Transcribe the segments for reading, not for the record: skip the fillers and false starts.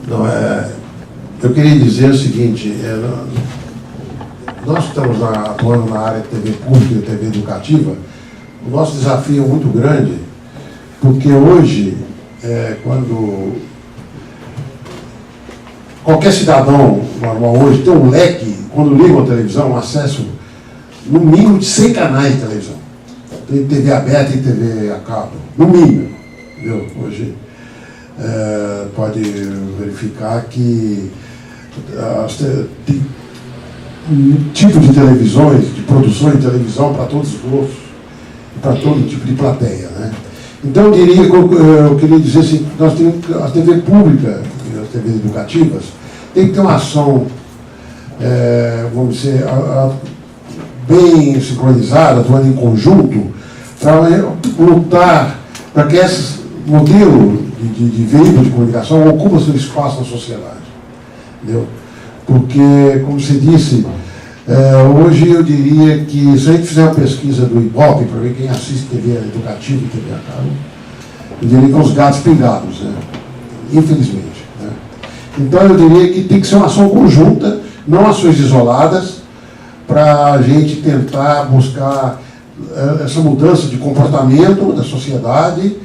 Não, eu queria dizer o seguinte, nós que estamos atuando na área de TV pública e TV educativa, o nosso desafio é muito grande, porque hoje, quando qualquer cidadão normal hoje tem um leque, quando liga a televisão, um acesso no mínimo de 100 canais de televisão. Tem TV aberta e TV a cabo, no mínimo. Entendeu? Hoje pode verificar que tem um tipo de televisões, de produção de televisão para todos os gostos, para todo tipo de plateia, né? Então eu queria dizer assim, nós temos a TV pública e as TVs educativas tem que ter uma ação, vamos dizer, bem sincronizada, atuando em conjunto, para lutar para que esse modelo de veículo de comunicação ocupe seu espaço na sociedade. Entendeu? Porque, como você disse, hoje eu diria que se a gente fizer uma pesquisa do Ibope para ver quem assiste TV educativa e TV a cabo, eu diria que são os gatos pingados, né? Infelizmente. Né? Então eu diria que tem que ser uma ação conjunta, não ações isoladas, para a gente tentar buscar essa mudança de comportamento da sociedade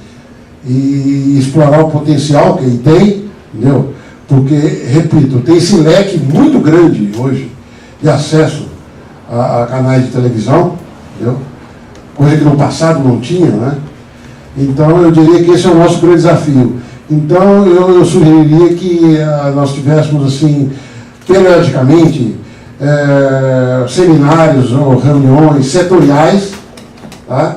e explorar o potencial que ele tem, entendeu? Porque, repito, tem esse leque muito grande hoje de acesso a canais de televisão, entendeu? Coisa que no passado não tinha, né? Então eu diria que esse é o nosso grande desafio. Então eu sugeriria que nós tivéssemos assim, periodicamente, seminários ou reuniões setoriais, tá?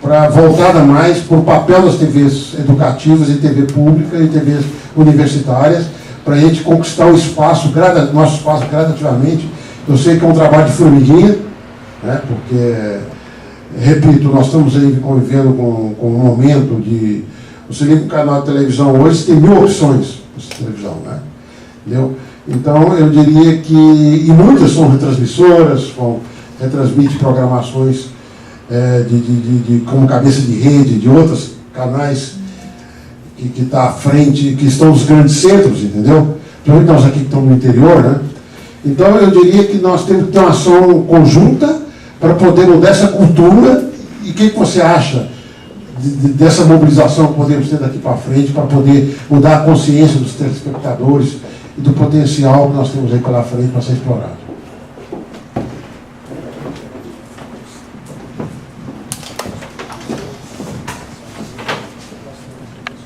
Para voltada mais para o papel das TVs educativas e TV pública e TVs universitárias, para a gente conquistar o espaço, nosso espaço gradativamente. Eu sei que é um trabalho de formiguinha, né? Porque, repito, nós estamos aí convivendo com um momento de... Você liga um canal de televisão hoje, você tem 1000 opções de televisão, né? Entendeu? Então, eu diria que... E muitas são retransmissoras, retransmitem programações como cabeça de rede, de outros canais que está à frente, que estão nos grandes centros, entendeu? Principalmente nós aqui que estamos no interior, né? Então, eu diria que nós temos que ter uma ação conjunta para poder mudar essa cultura. E o que você acha dessa mobilização que podemos ter daqui para frente, para poder mudar a consciência dos telespectadores e do potencial que nós temos aí pela frente para ser explorado?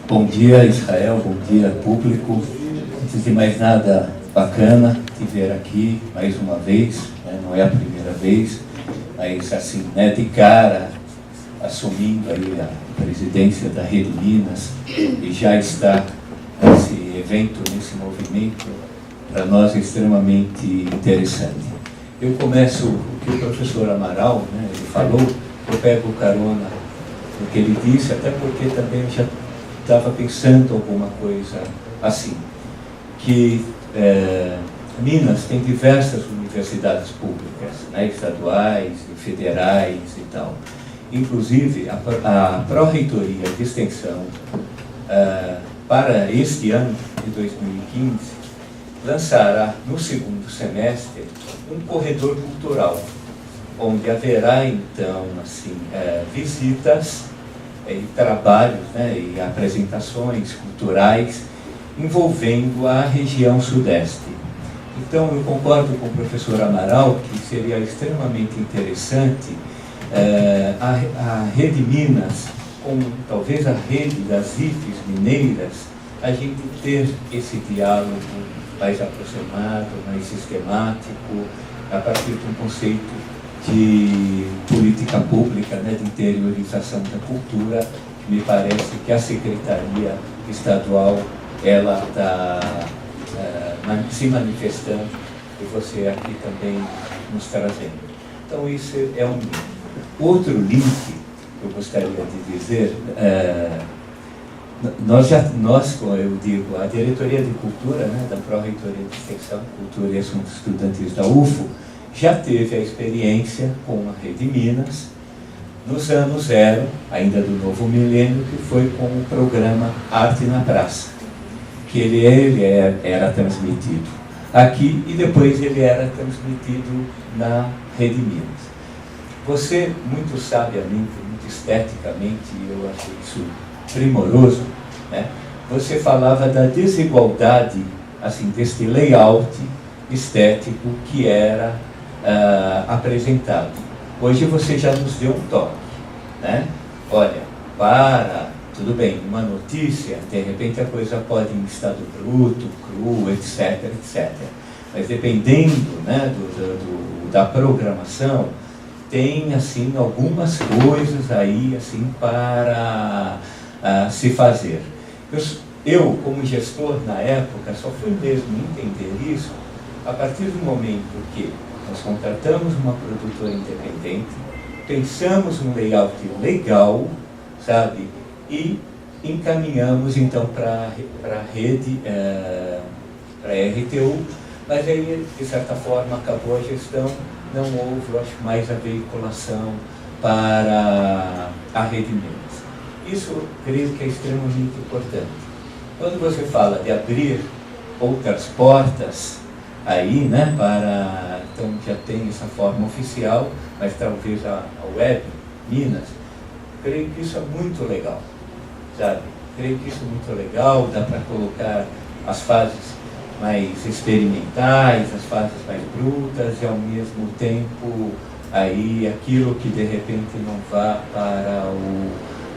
Bom dia, Israel, bom dia, público. Antes de mais nada, bacana te ver aqui mais uma vez, né? Não é a primeira vez, mas assim, né, de cara, assumindo aí a presidência da Rede Minas, e já está nesse evento, nesse movimento, para nós é extremamente interessante. Eu começo o que o professor Amaral, né, ele falou, eu pego carona no que ele disse, até porque também já estava pensando alguma coisa assim, que Minas tem diversas universidades públicas, né, estaduais, federais e tal. Inclusive, a Pró-Reitoria de Extensão, para este ano de 2015, lançará no segundo semestre um corredor cultural, onde haverá, então, assim, visitas e trabalhos, né, e apresentações culturais envolvendo a região sudeste. Então, eu concordo com o professor Amaral que seria extremamente interessante a Rede Minas, com talvez a rede das IFES mineiras, a gente ter esse diálogo mais aproximado, mais sistemático, a partir de um conceito de política pública, né, de interiorização da cultura. Me parece que a Secretaria Estadual ela está se manifestando e você aqui também nos trazendo. Então isso é um link. Outro link que eu gostaria de dizer, eu digo, a Diretoria de Cultura, né, da Pró-Reitoria de Extensão, Cultura e Assuntos Estudantis da UFO, já teve a experiência com a Rede Minas, nos anos 0, ainda do novo milênio, que foi com o programa Arte na Praça. que ele era transmitido aqui e depois ele era transmitido na Rede Minas. Você, muito sabiamente, muito esteticamente, eu achei isso primoroso, né? Você falava da desigualdade, assim, deste layout estético que era apresentado. Hoje você já nos deu um toque, né? Olha, tudo bem, uma notícia, de repente a coisa pode em estado bruto, cru, etc, etc. Mas dependendo, né, da programação, tem assim algumas coisas aí assim para se fazer. Eu, como gestor na época, só fui mesmo entender isso a partir do momento que nós contratamos uma produtora independente, pensamos um layout legal, sabe, e encaminhamos então para a rede, para a RTU, mas aí, de certa forma, acabou a gestão, não houve, eu acho, mais a veiculação para a Rede Minas. Isso, creio que é extremamente importante. Quando você fala de abrir outras portas, aí, né, então já tem essa forma oficial, mas talvez a Web Minas, creio que isso é muito legal, sabe? Creio que isso é muito legal, dá para colocar as fases mais experimentais, as fases mais brutas e ao mesmo tempo aí aquilo que de repente não vá para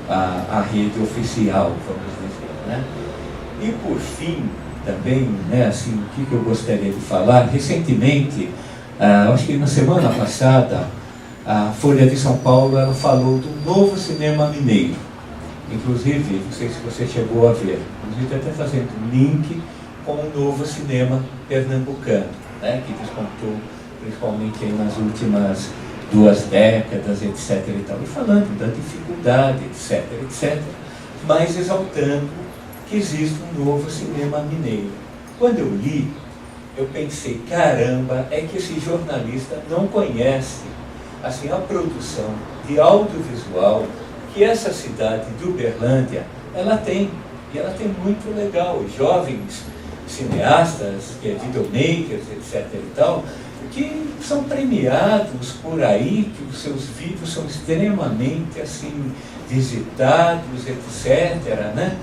a rede oficial, vamos dizer, né? E por fim, também, né, assim, o que eu gostaria de falar, recentemente, acho que na semana passada, a Folha de São Paulo ela falou do novo cinema mineiro. Inclusive, não sei se você chegou a ver, inclusive até fazendo um link com o novo cinema pernambucano, né, que despontou principalmente aí nas últimas 2 décadas, etc. E tal, e falando da dificuldade, etc., etc., mas exaltando que existe um novo cinema mineiro. Quando eu li, eu pensei, caramba, é que esse jornalista não conhece assim, a produção de audiovisual que essa cidade de Uberlândia, ela tem, e ela tem muito legal, jovens cineastas, videomakers, etc. e tal, que são premiados por aí, que os seus vídeos são extremamente assim, visitados, etc., né?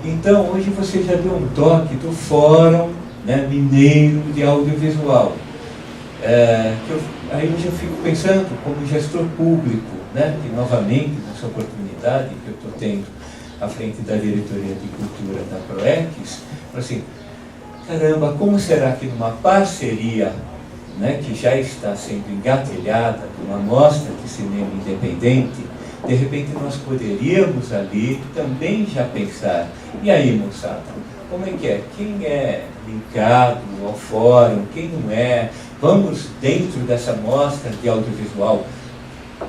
Então, hoje você já deu um toque do Fórum, né, Mineiro de Audiovisual. Aí eu já fico pensando, como gestor público, né, que novamente, nessa oportunidade que eu estou tendo à frente da Diretoria de Cultura da PROEX, assim, caramba, como será que numa parceria, né, que já está sendo engatilhada, de uma mostra de cinema independente, de repente nós poderíamos ali também já pensar, e aí, moçada, como é que é? Quem é linkado ao fórum, quem não é? Vamos, dentro dessa mostra de audiovisual,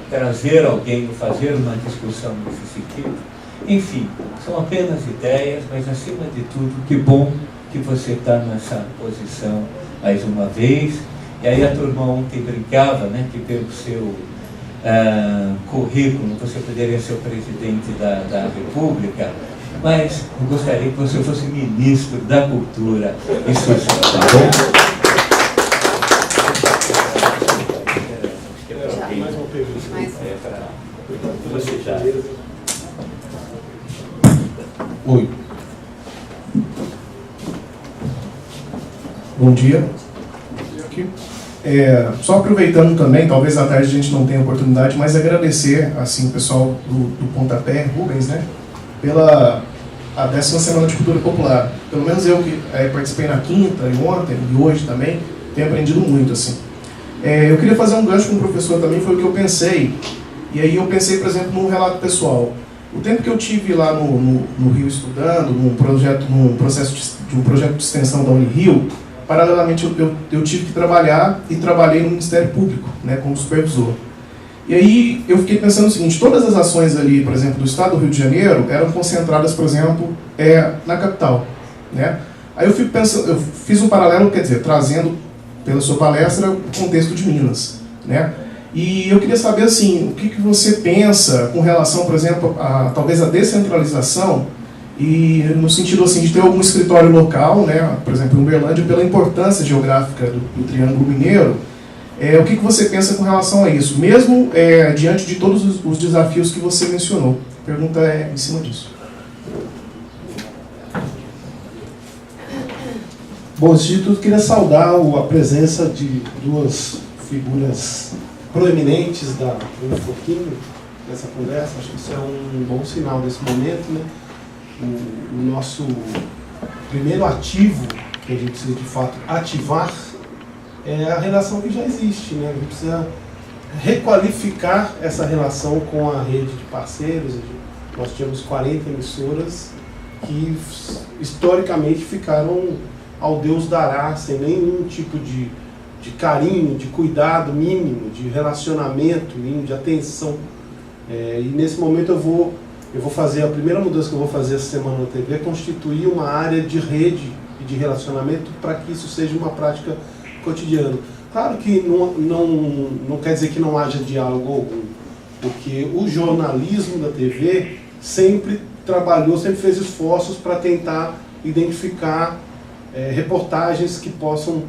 trazer alguém ou fazer uma discussão nesse sentido? Enfim, são apenas ideias, mas acima de tudo, que bom que você está nessa posição mais uma vez. E aí a turma ontem brincava, né, que pelo seu currículo você poderia ser o presidente da República, mas eu gostaria que você fosse ministro da Cultura e Social, tá bom? Mais uma pergunta. Você já. Oi. Bom dia. Só aproveitando também, talvez à tarde a gente não tenha oportunidade, mas agradecer assim, o pessoal do Pontapé, Rubens, né, pela a 10ª Semana de Cultura Popular. Pelo menos eu que participei na quinta e ontem e hoje também, tenho aprendido muito. Assim. Eu queria fazer um gancho com o professor também, foi o que eu pensei. E aí eu pensei, por exemplo, num relato pessoal. O tempo que eu tive lá no Rio estudando, num projeto de extensão da Unirio, paralelamente eu tive que trabalhar e trabalhei no Ministério Público, né, como supervisor. E aí eu fiquei pensando o seguinte, todas as ações ali, por exemplo, do Estado do Rio de Janeiro, eram concentradas, por exemplo, na capital. Né? Aí eu fico pensando, eu fiz um paralelo, quer dizer, trazendo pela sua palestra o contexto de Minas. Né? E eu queria saber assim, o que você pensa com relação, por exemplo, talvez a descentralização E no sentido assim, de ter algum escritório local, né, por exemplo, em Uberlândia, pela importância geográfica do Triângulo Mineiro, o que você pensa com relação a isso? Mesmo diante de todos os desafios que você mencionou. A pergunta é em cima disso. Bom, antes de tudo, queria saudar a presença de duas figuras proeminentes da Unifoquinho nessa conversa. Acho que isso é um bom sinal desse momento, né? O nosso primeiro ativo que a gente precisa de fato ativar é a relação que já existe, né? A gente precisa requalificar essa relação com a rede de parceiros. Nós tínhamos 40 emissoras que historicamente ficaram ao Deus dará, sem nenhum tipo de carinho, de cuidado mínimo, de relacionamento mínimo, de atenção. E nesse momento eu vou fazer, a primeira mudança que eu vou fazer essa semana na TV é constituir uma área de rede e de relacionamento para que isso seja uma prática cotidiana. Claro que não quer dizer que não haja diálogo algum, porque o jornalismo da TV sempre trabalhou, sempre fez esforços para tentar identificar reportagens que possam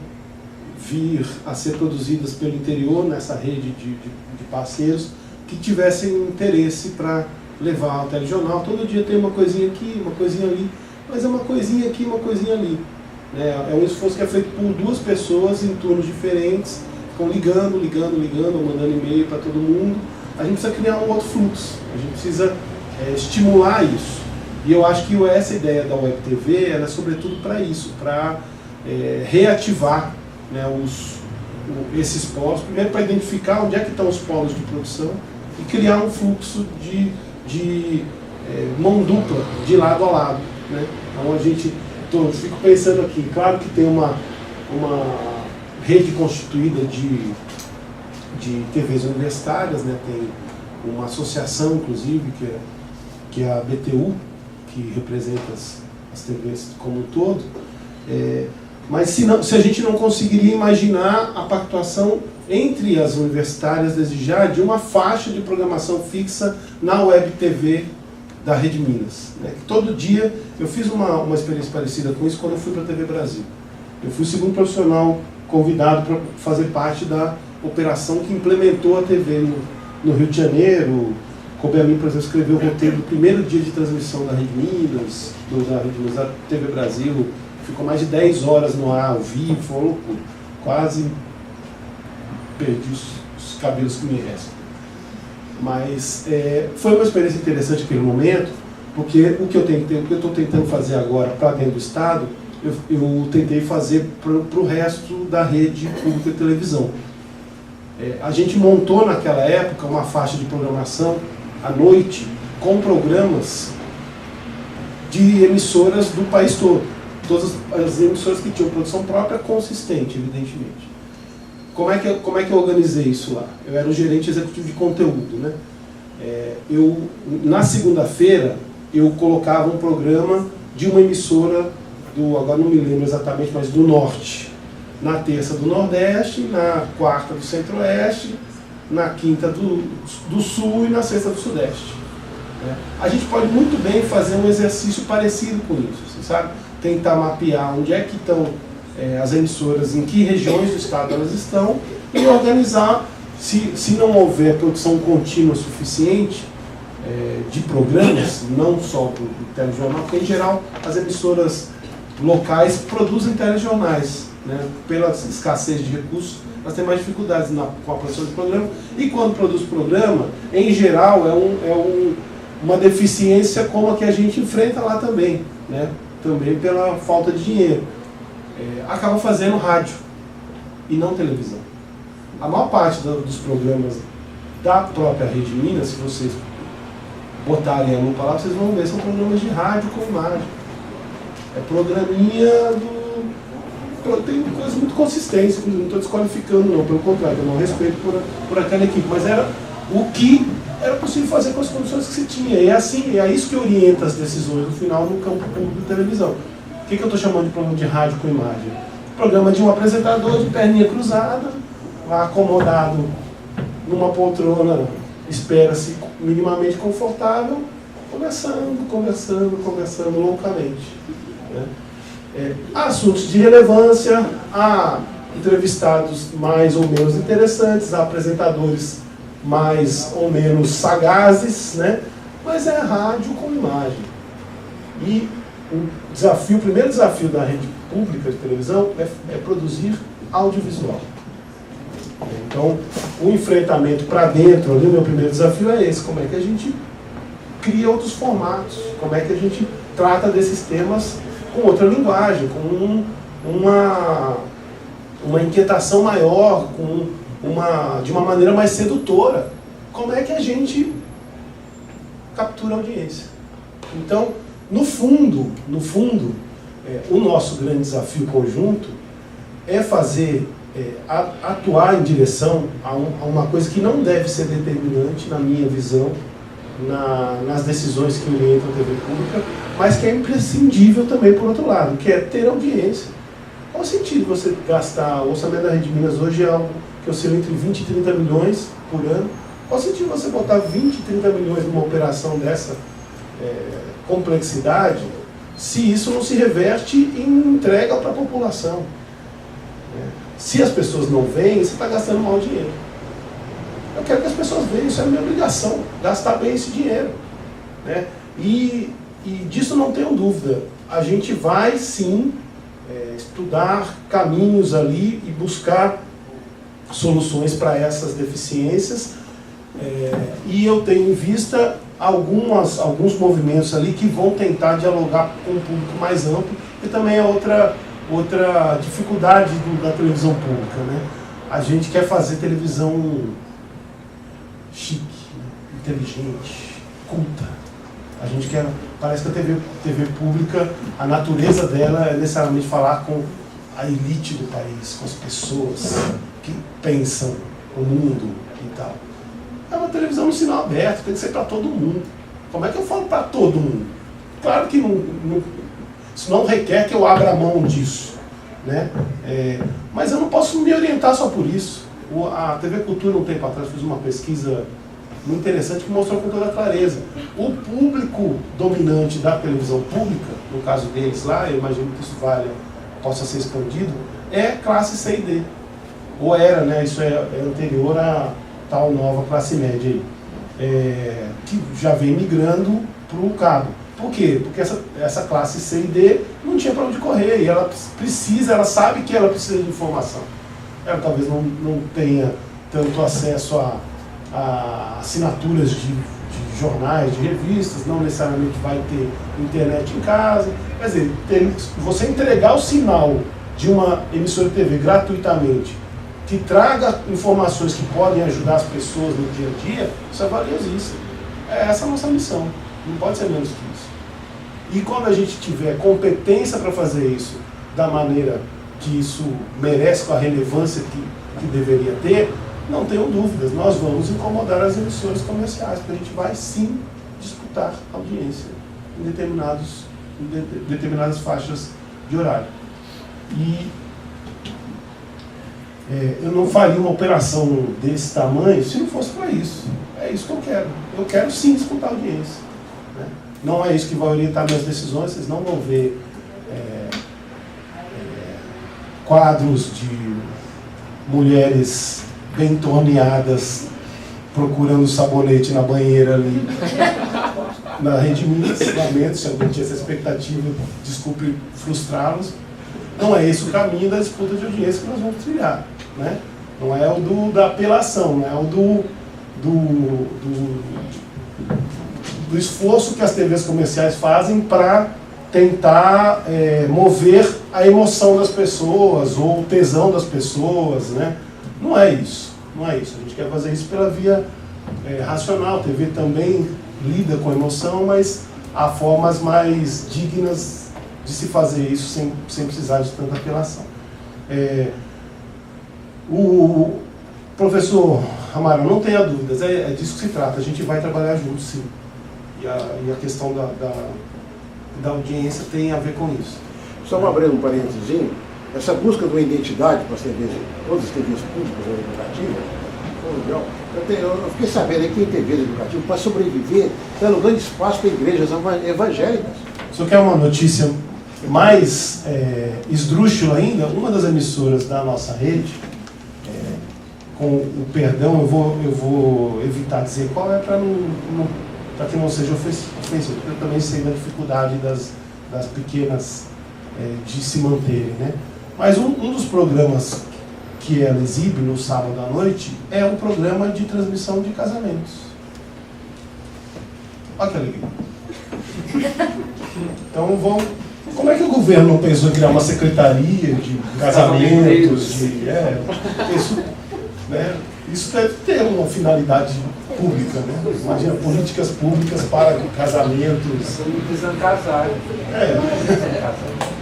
vir a ser produzidas pelo interior, nessa rede de parceiros, que tivessem interesse para levar ao telejornal. Todo dia tem uma coisinha aqui, uma coisinha ali, mas é uma coisinha aqui, uma coisinha ali. É um esforço que é feito por duas pessoas em turnos diferentes, ficam ligando, mandando e-mail para todo mundo. A gente precisa criar um outro fluxo, a gente precisa estimular isso. E eu acho que essa ideia da Web TV ela é sobretudo para isso, para reativar, né, esses polos, primeiro para identificar onde é que estão os polos de produção e criar um fluxo de mão dupla, de lado a lado, né? Então eu fico pensando aqui, claro que tem uma rede constituída de TVs universitárias, né? Tem uma associação, inclusive, que é a BTU, que representa as TVs como um todo, mas se a gente não conseguiria imaginar a pactuação entre as universitárias desde já de uma faixa de programação fixa na Web TV da Rede Minas, né? Todo dia, eu fiz uma experiência parecida com isso quando eu fui para a TV Brasil. Eu fui o segundo profissional convidado para fazer parte da operação que implementou a TV no Rio de Janeiro. Coube a mim, por exemplo, escrever o roteiro do primeiro dia de transmissão da Rede Minas, da TV Brasil. Ficou mais de 10 horas no ar, ao vivo, foi uma loucura. Quase perdi os cabelos que me restam. Mas foi uma experiência interessante naquele momento, porque o que eu estou tentando fazer agora para dentro do Estado, eu tentei fazer para o resto da rede pública de televisão. A gente montou naquela época uma faixa de programação à noite com programas de emissoras do país todo. Todas as emissoras que tinham produção própria consistente, evidentemente. Como é que eu organizei isso lá? Eu era o gerente executivo de conteúdo, né? Na segunda-feira, eu colocava um programa de uma emissora, agora não me lembro exatamente, mas do Norte. Na terça do Nordeste, na quarta do Centro-Oeste, na quinta do Sul e na sexta do Sudeste. A gente pode muito bem fazer um exercício parecido com isso, você sabe? Tentar mapear onde é que estão as emissoras, em que regiões do estado elas estão, e organizar, se não houver produção contínua suficiente de programas, não só para o telejornal, porque em geral as emissoras locais produzem telejornais, né? Pela escassez de recursos, elas têm mais dificuldades com a produção de programa, e quando produz programa, em geral uma deficiência como a que a gente enfrenta lá também, né? Também pela falta de dinheiro. Acaba fazendo rádio e não televisão. A maior parte dos programas da própria Rede Minas, se vocês botarem a lupa lá, vocês vão ver, são programas de rádio com imagem. Programinha tem coisas muito consistentes, não estou desqualificando não, pelo contrário, eu não respeito por aquela equipe, mas era o que era possível fazer com as condições que se tinha. E é isso que orienta as decisões no final no campo público de televisão. O que eu estou chamando de programa de rádio com imagem? Programa de um apresentador de perninha cruzada, acomodado numa poltrona, espera-se minimamente confortável, conversando loucamente. Né? Há assuntos de relevância, há entrevistados mais ou menos interessantes, há apresentadores mais ou menos sagazes, né? Mas é rádio com imagem. E o primeiro desafio da rede pública de televisão é produzir audiovisual. Então, o enfrentamento para dentro, ali, o meu primeiro desafio é esse: como é que a gente cria outros formatos, como é que a gente trata desses temas com outra linguagem, com uma inquietação maior, de uma maneira mais sedutora. Como é que a gente captura a audiência? Então, no fundo, o nosso grande desafio conjunto é fazer, atuar em direção a uma coisa que não deve ser determinante, na minha visão, nas decisões que orientam a TV pública, mas que é imprescindível também, por outro lado, que é ter audiência. Qual o sentido você gastar? O orçamento da Rede Minas hoje é algo que oscila entre 20 e 30 milhões por ano. Qual o sentido você botar 20 e 30 milhões numa operação dessa complexidade, se isso não se reverte em entrega para a população? Se as pessoas não veem, você está gastando mal dinheiro. Eu quero que as pessoas vejam, isso é a minha obrigação, gastar bem esse dinheiro. Né? E disso não tenho dúvida. A gente vai sim estudar caminhos ali e buscar soluções para essas deficiências. E eu tenho em vista alguns movimentos ali que vão tentar dialogar com um público mais amplo, e também é outra dificuldade da televisão pública. Né? A gente quer fazer televisão chique, inteligente, culta. A gente quer, parece que a TV pública, a natureza dela é necessariamente falar com a elite do país, com as pessoas que pensam o mundo e tal. É uma televisão no sinal aberto, tem que ser para todo mundo. Como é que eu falo para todo mundo? Claro que isso não requer que eu abra mão disso. Né? Mas eu não posso me orientar só por isso. A TV Cultura, um tempo atrás, fez uma pesquisa muito interessante que mostrou com toda clareza. O público dominante da televisão pública, no caso deles lá, eu imagino que isso possa ser expandido, é classe C e D. Ou era, né? Isso é anterior a tal nova classe média aí, que já vem migrando para o cabo. Por quê? Porque essa classe C e D não tinha para onde correr, e ela sabe que ela precisa de informação. Ela talvez não tenha tanto acesso a assinaturas de jornais, de revistas, não necessariamente vai ter internet em casa. Quer dizer, você entregar o sinal de uma emissora de TV gratuitamente, que traga informações que podem ajudar as pessoas no dia a dia, isso é valiosíssimo. Essa é a nossa missão, não pode ser menos que isso. E quando a gente tiver competência para fazer isso da maneira que isso merece, com a relevância que deveria ter, não tenham dúvidas, nós vamos incomodar as emissoras comerciais, porque a gente vai sim disputar audiência em determinadas faixas de horário. E eu não faria uma operação desse tamanho se não fosse para isso. É isso que eu quero. Eu quero sim disputar audiência. Né? Não é isso que vai orientar minhas decisões, vocês não vão ver quadros de mulheres bem torneadas procurando sabonete na banheira ali na Rede Minas. Lamento, se alguém tinha essa expectativa, desculpe frustrá-los. Não é esse o caminho da disputa de audiência que nós vamos trilhar. Né? Não é o da apelação, não é o do esforço que as TVs comerciais fazem para tentar mover a emoção das pessoas ou o tesão das pessoas. Né? Não é isso. A gente quer fazer isso pela via racional. A TV também lida com emoção, mas há formas mais dignas de se fazer isso sem precisar de tanta apelação. O professor Amaro, não tenha dúvidas, é disso que se trata. A gente vai trabalhar juntos, sim. E a questão da audiência tem a ver com isso. Só abrindo um parênteses, essa busca de uma identidade para as TVs, todas as TVs públicas ou educativas, Eu fiquei sabendo aí que tem TV educativo para sobreviver, está dando espaço para igrejas evangélicas. Só quer uma notícia mais esdrúxula ainda? Uma das emissoras da nossa rede, com o perdão, eu vou evitar dizer qual é para que não seja ofensivo, porque eu também sei da dificuldade das pequenas de se manterem, né? Mas um dos programas que ela exibe no sábado à noite é um programa de transmissão de casamentos. Olha que alegria. Então como é que o governo não pensou em criar uma secretaria de casamentos? Isso deve ter uma finalidade pública, né? Imagina, políticas públicas para casamentos. Não precisam casar.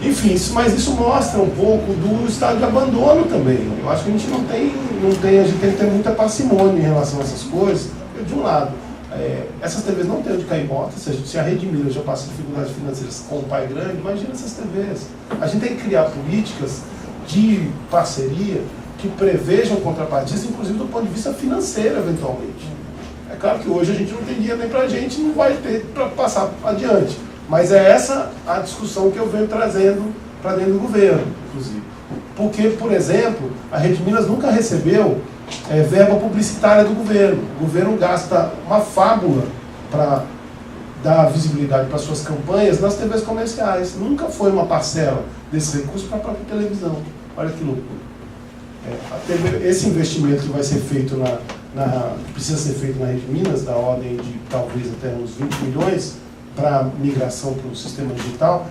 Enfim, mas isso mostra um pouco do estado de abandono também. Eu acho que a gente a gente tem que ter muita parcimônia em relação a essas coisas. De um lado, essas TVs não têm onde cair bota. Se a Rede Minas já passa dificuldades financeiras com o pai grande, imagina essas TVs. A gente tem que criar políticas de parceria que prevejam contrapartidas, inclusive do ponto de vista financeiro, eventualmente. É claro que hoje a gente não tem dinheiro nem para a gente, não vai ter para passar adiante. Mas é essa a discussão que eu venho trazendo para dentro do governo, inclusive. Porque, por exemplo, a Rede Minas nunca recebeu verba publicitária do governo. O governo gasta uma fábula para dar visibilidade para suas campanhas nas TVs comerciais. Nunca foi uma parcela desse recurso para a própria televisão. Olha que loucura. Esse investimento que vai ser feito que precisa ser feito na Rede Minas, da ordem de talvez até uns 20 milhões, para migração para o sistema digital,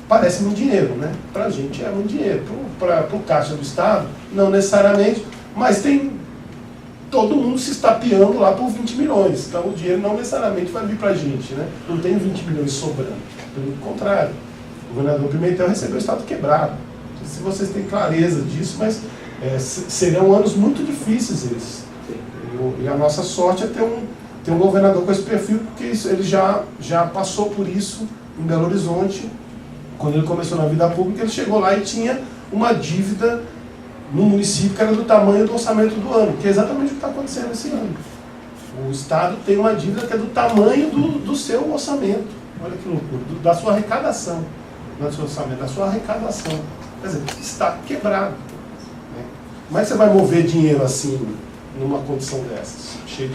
parece muito dinheiro, né? Para a gente é muito dinheiro. Para o Caixa do Estado, não necessariamente, mas todo mundo se estapeando lá por 20 milhões. Então o dinheiro não necessariamente vai vir para a gente, né? Não tem 20 milhões sobrando. Pelo contrário, o governador Pimentel recebeu o Estado quebrado. Não sei se vocês têm clareza disso, mas serão anos muito difíceis esses. E a nossa sorte é ter um governador com esse perfil, porque ele já passou por isso em Belo Horizonte. Quando ele começou na vida pública, ele chegou lá e tinha uma dívida no município que era do tamanho do orçamento do ano, que é exatamente o que está acontecendo esse ano. O Estado tem uma dívida que é do tamanho do seu orçamento. Olha que loucura, da sua arrecadação. Não é do seu orçamento, da sua arrecadação. Quer dizer, está quebrado. Como é que você vai mover dinheiro assim, numa condição dessas, cheia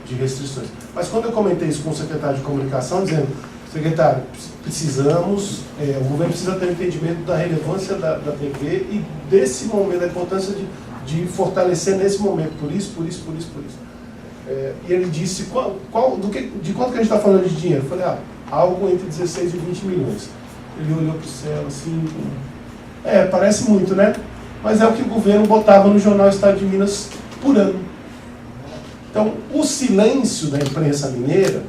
de restrições? Mas quando eu comentei isso com o secretário de comunicação, dizendo, secretário, precisamos, o governo precisa ter um entendimento da relevância da TV e desse momento, da importância de fortalecer nesse momento, por isso. E ele disse, de quanto que a gente está falando de dinheiro? Eu falei, algo entre 16 e 20 milhões. Ele olhou para o céu assim, parece muito, né? Mas é o que o governo botava no jornal Estado de Minas por ano. Então, o silêncio da imprensa mineira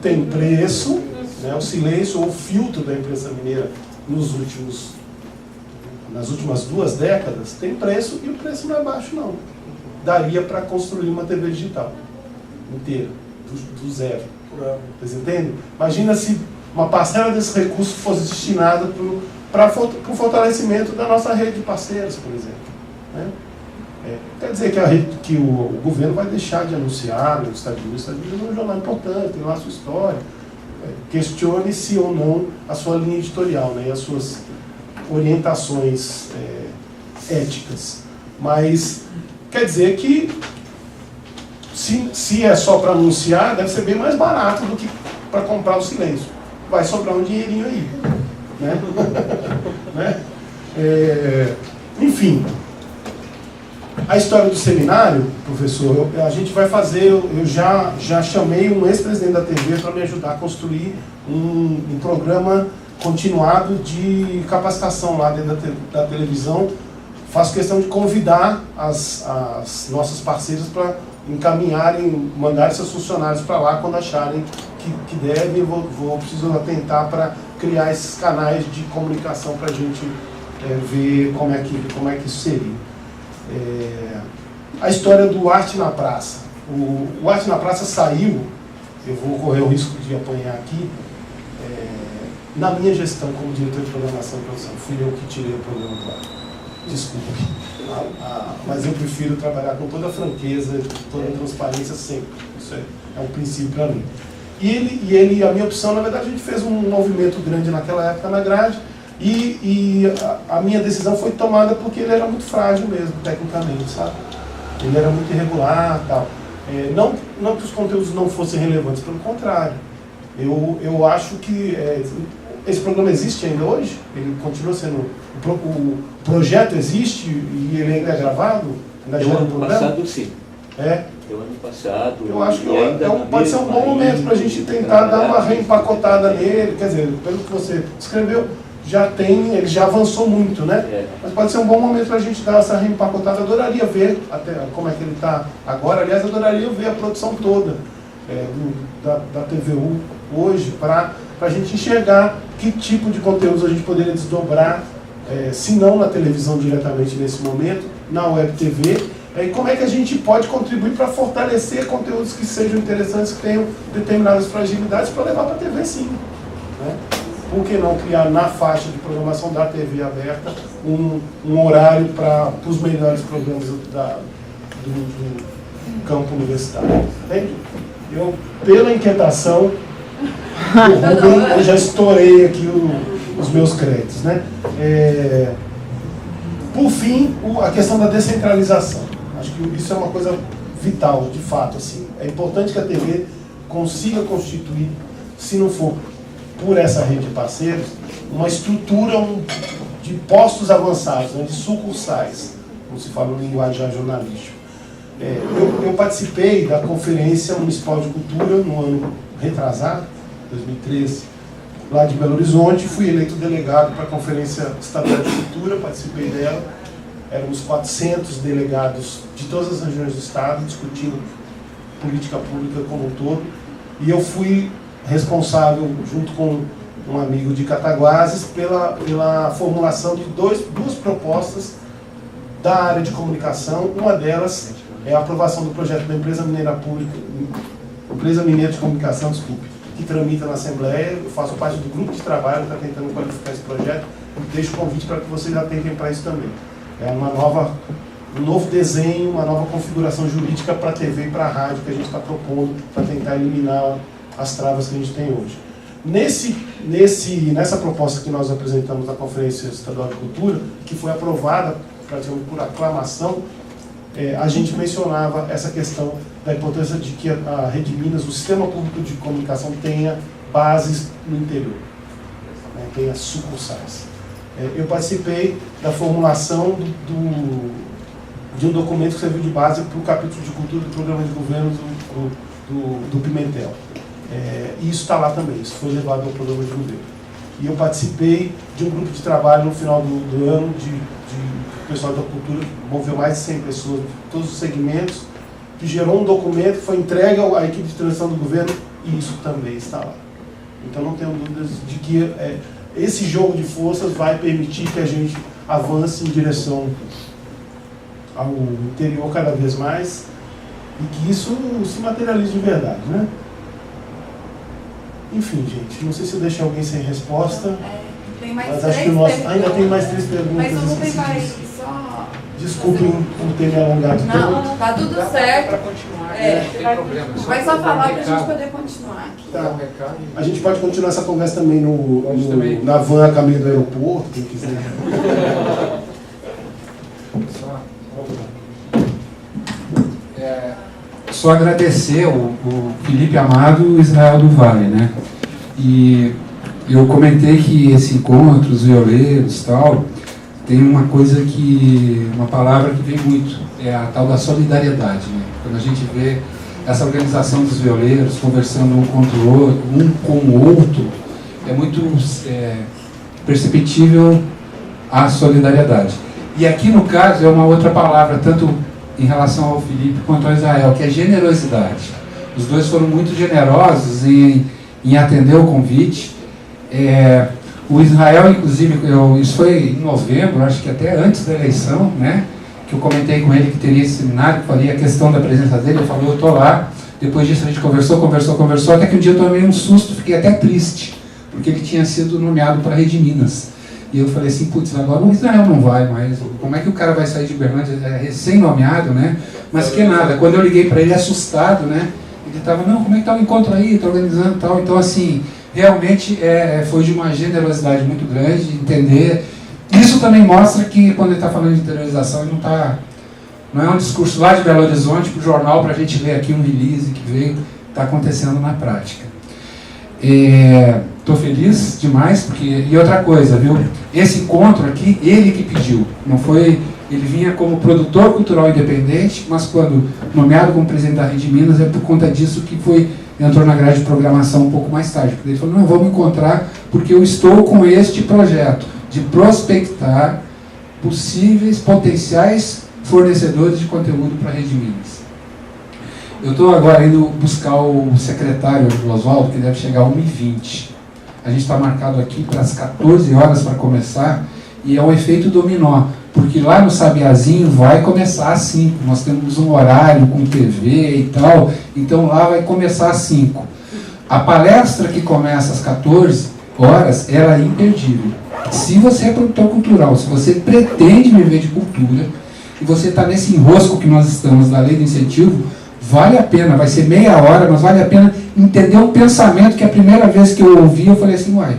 tem preço, né? O silêncio ou o filtro da imprensa mineira nas últimas 2 décadas tem preço, e o preço não é baixo, não. Daria para construir uma TV digital inteira, do zero. Vocês entendem? Imagina se uma parcela desse recurso fosse destinada para o fortalecimento da nossa rede de parceiros, por exemplo. Né? Quer dizer que o governo vai deixar de anunciar nos Estados Unidos. Os Estados Unidos é um jornal importante, tem lá a sua história. Questione se ou não a sua linha editorial, né, e as suas orientações éticas. Mas quer dizer que se é só para anunciar, deve ser bem mais barato do que para comprar o silêncio. Vai sobrar um dinheirinho aí. Né? Enfim, a história do seminário, professor, a gente vai fazer, eu já chamei um ex-presidente da TV para me ajudar a construir um programa continuado de capacitação lá dentro da televisão. Faço questão de convidar as nossas parceiras para encaminharem, mandarem seus funcionários para lá quando acharem que devem. Preciso atentar para criar esses canais de comunicação para a gente ver como é que isso seria. A história do Arte na Praça. O Arte na Praça saiu, eu vou correr o risco de apanhar aqui, na minha gestão como diretor de programação e produção. Fui eu que tirei o programa do ar. Desculpe. Mas eu prefiro trabalhar com toda a franqueza, toda a transparência sempre. Isso é um princípio para mim. E a minha opção, na verdade, a gente fez um movimento grande naquela época na grade, e a minha decisão foi tomada porque ele era muito frágil mesmo, tecnicamente, sabe? Ele era muito irregular e tal. Não que os conteúdos não fossem relevantes, pelo contrário. Eu acho que esse programa existe ainda hoje, ele continua sendo... O projeto existe e ele ainda é gravado? Ainda Do ano passado, sim. Do ano passado. Eu acho que pode ser um bom momento para a gente tentar dar uma reempacotada nele. Quer dizer, pelo que você escreveu, ele já avançou muito, né? Mas pode ser um bom momento para a gente dar essa reempacotada. Eu adoraria ver até como é que ele está agora. Aliás, eu adoraria ver a produção toda da TVU hoje, para a gente enxergar que tipo de conteúdos a gente poderia desdobrar, se não na televisão diretamente nesse momento, na web TV, e como é que a gente pode contribuir para fortalecer conteúdos que sejam interessantes, que tenham determinadas fragilidades, para levar para a TV sim. Né? Por que não criar na faixa de programação da TV aberta um horário para os melhores programas do campo universitário? Entende? Pela inquietação do Rubem, eu já estourei aqui os meus créditos. Né? Por fim, a questão da descentralização. Acho que isso é uma coisa vital, de fato. Assim. É importante que a TV consiga constituir, se não for por essa rede de parceiros, uma estrutura de postos avançados, né, de sucursais, como se fala no linguajar jornalístico. Eu participei da Conferência Municipal de Cultura no ano retrasado, 2013, lá de Belo Horizonte. Fui eleito delegado para a Conferência Estadual de Cultura, participei dela. Éramos 400 delegados de todas as regiões do estado, discutindo política pública como um todo. E eu fui responsável, junto com um amigo de Cataguases, pela formulação de duas propostas da área de comunicação. Uma delas é a aprovação do projeto da Empresa Mineira de Comunicação, que tramita na Assembleia. Eu faço parte do grupo de trabalho que está tentando qualificar esse projeto. Deixo o convite para que vocês atentem para isso também. É um novo desenho, uma nova configuração jurídica para a TV e para a rádio que a gente está propondo para tentar eliminar as travas que a gente tem hoje. Nessa proposta que nós apresentamos na Conferência Estadual de Cultura, que foi aprovada praticamente por aclamação, a gente mencionava essa questão da importância de que a Rede Minas, o sistema público de comunicação, tenha bases no interior, né, tenha sucursais. Eu participei da formulação de um documento que serviu de base para o capítulo de cultura do programa de governo do Pimentel. E isso está lá também, isso foi levado ao programa de governo. E eu participei de um grupo de trabalho no final do ano, o pessoal da cultura moveu mais de 100 pessoas de todos os segmentos, que gerou um documento que foi entregue à equipe de transição do governo, e isso também está lá. Então não tenho dúvidas de que esse jogo de forças vai permitir que a gente avance em direção ao interior cada vez mais e que isso se materialize de verdade, né? Enfim, gente, não sei se eu deixei alguém sem resposta, tem mais mas acho que ainda tem mais 3 perguntas. Mas o Rubem vai só... Desculpem por ter me alongado tanto. Não, tá tudo certo. Para continuar, não tem problema. Vai só falar para a gente poder continuar aqui. Tá. A gente pode continuar essa conversa também na van a caminho do aeroporto, quem quiser. Só agradecer o Felipe Amado e o Israel do Vale, né? E eu comentei que esse encontro, os violeiros e tal, tem uma palavra que vem muito, é a tal da solidariedade, né? Quando a gente vê essa organização dos violeiros conversando um contra o outro, um com o outro, é muito perceptível a solidariedade. E aqui no caso é uma outra palavra, tanto em relação ao Felipe quanto ao Israel, que é generosidade. Os dois foram muito generosos em atender o convite. O Israel, inclusive, isso foi em novembro, acho que até antes da eleição, né, que eu comentei com ele que teria esse seminário, que falei a questão da presença dele, ele falou, eu estou lá. Depois disso a gente conversou, até que um dia eu tomei um susto, fiquei até triste, porque ele tinha sido nomeado para a Rede Minas. E eu falei assim, putz, agora o Israel não vai mais. Como é que o cara vai sair de Uberlândia, recém-nomeado, né? Mas que nada, quando eu liguei para ele assustado, né? Ele estava, não, como é que está o encontro aí? Está organizando e tal. Então, assim, realmente foi de uma generosidade muito grande de entender. Isso também mostra que quando ele está falando de interiorização, ele não é um discurso lá de Belo Horizonte para o jornal para a gente ler aqui um release que veio, está acontecendo na prática. Estou feliz demais, porque... E outra coisa, viu? Esse encontro aqui, ele que pediu. Não foi... Ele vinha como produtor cultural independente, mas quando nomeado como presidente da Rede Minas, é por conta disso que entrou na grade de programação um pouco mais tarde. Porque ele falou, não, vamos encontrar, porque eu estou com este projeto de prospectar possíveis, potenciais fornecedores de conteúdo para a Rede Minas. Eu estou agora indo buscar o secretário Oswaldo, que deve chegar às 1h20. A gente está marcado aqui para as 14 horas para começar, e é um efeito dominó, porque lá no Sabiazinho vai começar às 5. Nós temos um horário com TV e tal, então lá vai começar às 5. A palestra que começa às 14 horas, ela é imperdível. Se você é produtor cultural, se você pretende viver de cultura, e você está nesse enrosco que nós estamos da lei do incentivo, vale a pena, vai ser meia hora, mas vale a pena entender um pensamento que a primeira vez que eu ouvi, eu falei assim, uai,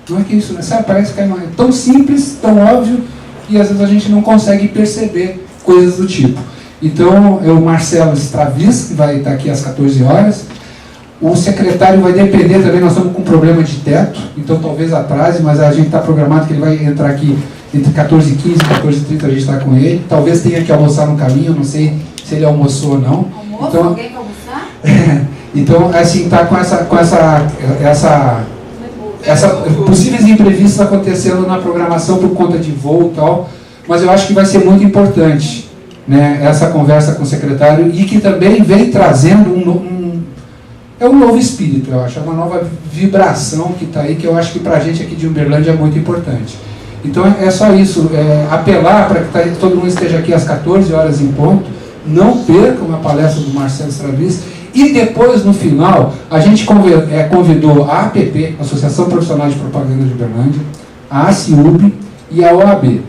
não é que isso, né? Sabe, parece que é tão simples, tão óbvio, e às vezes a gente não consegue perceber coisas do tipo. Então, o Marcelo Stravis, que vai estar aqui às 14 horas, o secretário vai depender também, nós estamos com um problema de teto, então talvez atrase, mas a gente está programado que ele vai entrar aqui entre 14h15 e 14h30, a gente está com ele, talvez tenha que almoçar no caminho, não sei se ele almoçou ou não. Almoço? Então, alguém vai almoçar? Então, assim, está com essa possíveis imprevistos acontecendo na programação por conta de voo e tal, mas eu acho que vai ser muito importante, né, essa conversa com o secretário, e que também vem trazendo um novo espírito, eu acho, é uma nova vibração que está aí, que eu acho que para a gente aqui de Uberlândia é muito importante. Então é só isso, apelar para que todo mundo esteja aqui às 14 horas em ponto, não percam a palestra do Marcelo Stravis, e depois, no final, a gente convidou a APP, Associação Profissional de Propaganda de Uberlândia, a ACIUB e a OAB.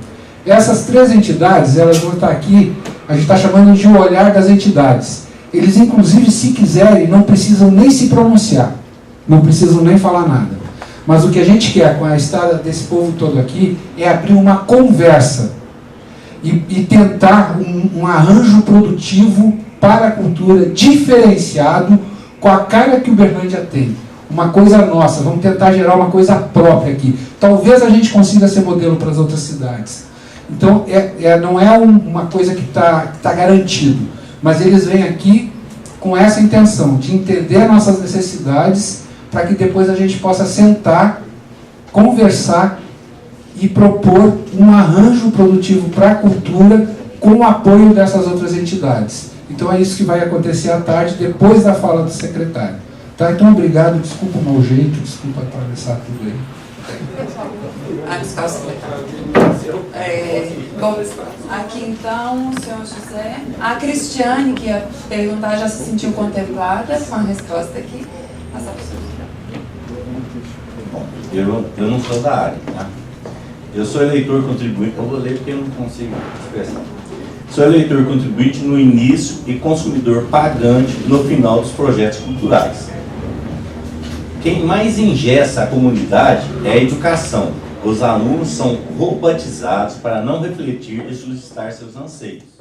Essas três entidades, elas vão estar aqui, a gente está chamando de o olhar das entidades. Eles, inclusive, se quiserem, não precisam nem se pronunciar, não precisam nem falar nada. Mas o que a gente quer com a estada desse povo todo aqui é abrir uma conversa e tentar um arranjo produtivo para a cultura diferenciado com a cara que Uberlândia tem. Uma coisa nossa, vamos tentar gerar uma coisa própria aqui. Talvez a gente consiga ser modelo para as outras cidades. Então, não é uma coisa que está garantido, mas eles vêm aqui com essa intenção de entender nossas necessidades para que depois a gente possa sentar, conversar e propor um arranjo produtivo para a cultura com o apoio dessas outras entidades. Então é isso que vai acontecer à tarde, depois da fala do secretário. Tá? Então, obrigado, desculpa o mau jeito, desculpa atravessar tudo aí. Bom, aqui então, o senhor José. A Cristiane, que ia perguntar, já se sentiu contemplada com a resposta aqui. Passar para o senhor. Eu não sou da área, tá? Eu sou eleitor contribuinte, eu vou ler porque eu não consigo expressar. Sou eleitor contribuinte no início e consumidor pagante no final dos projetos culturais. Quem mais engessa a comunidade é a educação. Os alunos são robotizados para não refletir e solicitar seus anseios.